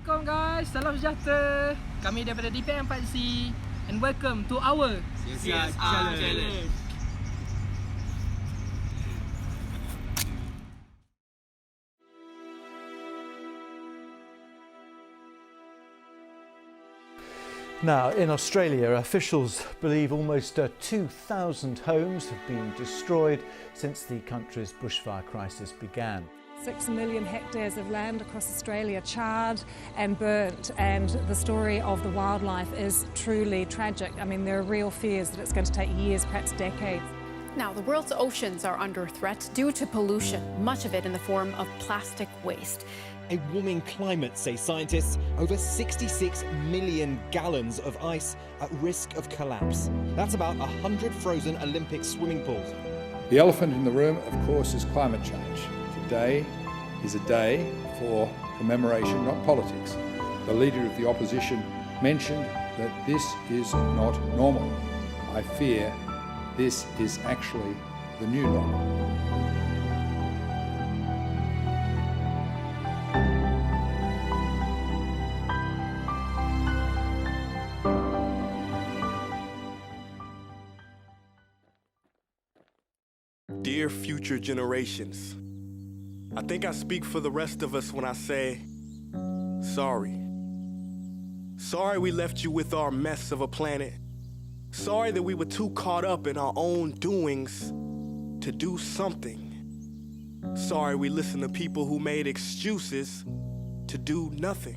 Assalamualaikum guys, salam sejahtera. Kami daripada DPM 4C and welcome to our CSR Challenge. Now, in Australia, officials believe almost 2,000 homes have been destroyed since the country's bushfire crisis began. 6 million hectares of land across Australia charred and burnt, and the story of the wildlife is truly tragic. I mean, there are real fears that it's going to take years, perhaps decades. Now, the world's oceans are under threat due to pollution, much of it in the form of plastic waste. A warming climate, say scientists, over 66 million gallons of ice at risk of collapse. That's about 100 frozen Olympic swimming pools. The elephant in the room, of course, is climate change. Today is a day for commemoration, not politics. The leader of the opposition mentioned that this is not normal. I fear this is actually the new normal. Dear future generations, I think I speak for the rest of us when I say, sorry. Sorry we left you with our mess of a planet. Sorry that we were too caught up in our own doings to do something. Sorry we listened to people who made excuses to do nothing.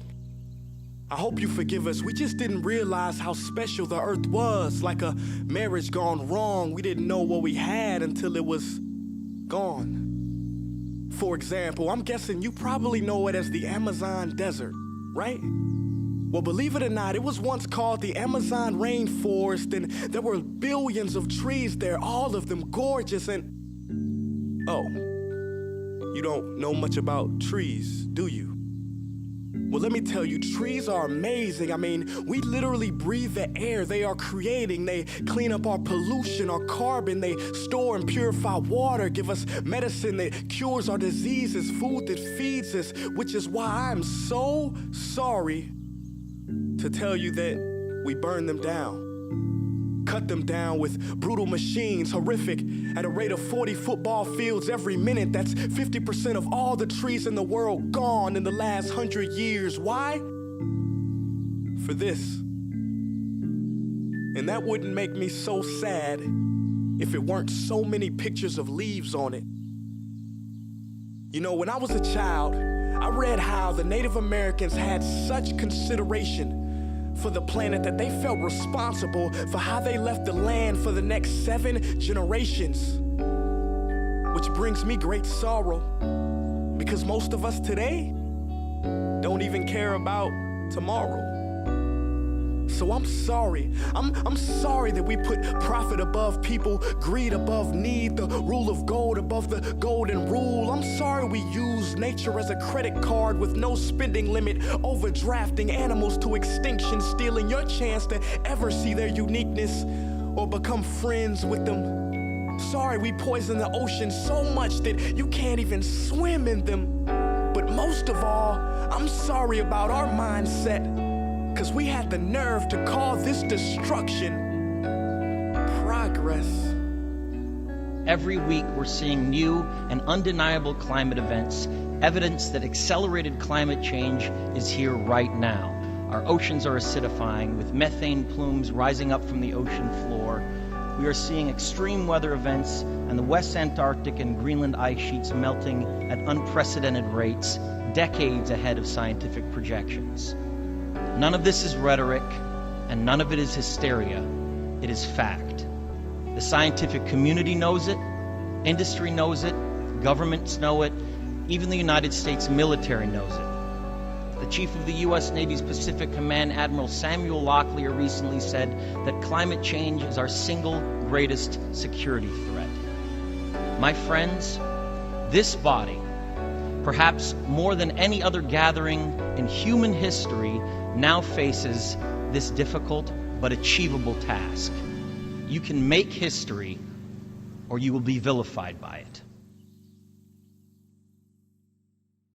I hope you forgive us. We just didn't realize how special the earth was. Like a marriage gone wrong, we didn't know what we had until it was gone. For example, I'm guessing you probably know it as the Amazon desert, right? Well, believe it or not, it was once called the Amazon rainforest, and there were billions of trees there, all of them gorgeous, and... Oh, you don't know much about trees, do you? Well, let me tell you, trees are amazing. I mean, we literally breathe the air they are creating. They clean up our pollution, our carbon. They store and purify water, give us medicine that cures our diseases, food that feeds us, which is why I'm so sorry to tell you that we burn them down. Cut them down with brutal machines, horrific, at a rate of 40 football fields every minute. That's 50% of all the trees in the world gone in the last 100 years. Why? For this. And that wouldn't make me so sad if it weren't so many pictures of leaves on it. You know, when I was a child, I read how the Native Americans had such consideration for the planet that they felt responsible for how they left the land for the next 7 generations. Which brings me great sorrow, because most of us today don't even care about tomorrow. So I'm sorry. I'm sorry that we put profit above people, greed above need, the rule of gold above the golden rule. I'm sorry we use nature as a credit card with no spending limit, overdrafting animals to extinction, stealing your chance to ever see their uniqueness or become friends with them. Sorry we poison the ocean so much that you can't even swim in them. But most of all, I'm sorry about our mindset, because we had the nerve to call this destruction progress. Every week we're seeing new and undeniable climate events, evidence that accelerated climate change is here right now. Our oceans are acidifying, with methane plumes rising up from the ocean floor. We are seeing extreme weather events and the West Antarctic and Greenland ice sheets melting at unprecedented rates, decades ahead of scientific projections. None of this is rhetoric, and none of it is hysteria. It is fact. The scientific community knows it, industry knows it, governments know it, even the United States military knows it. The chief of the U.S. Navy's Pacific Command, Admiral Samuel Locklear, recently said that climate change is our single greatest security threat. My friends, this body, perhaps more than any other gathering in human history, now faces this difficult but achievable task. You can make history, or you will be vilified by it.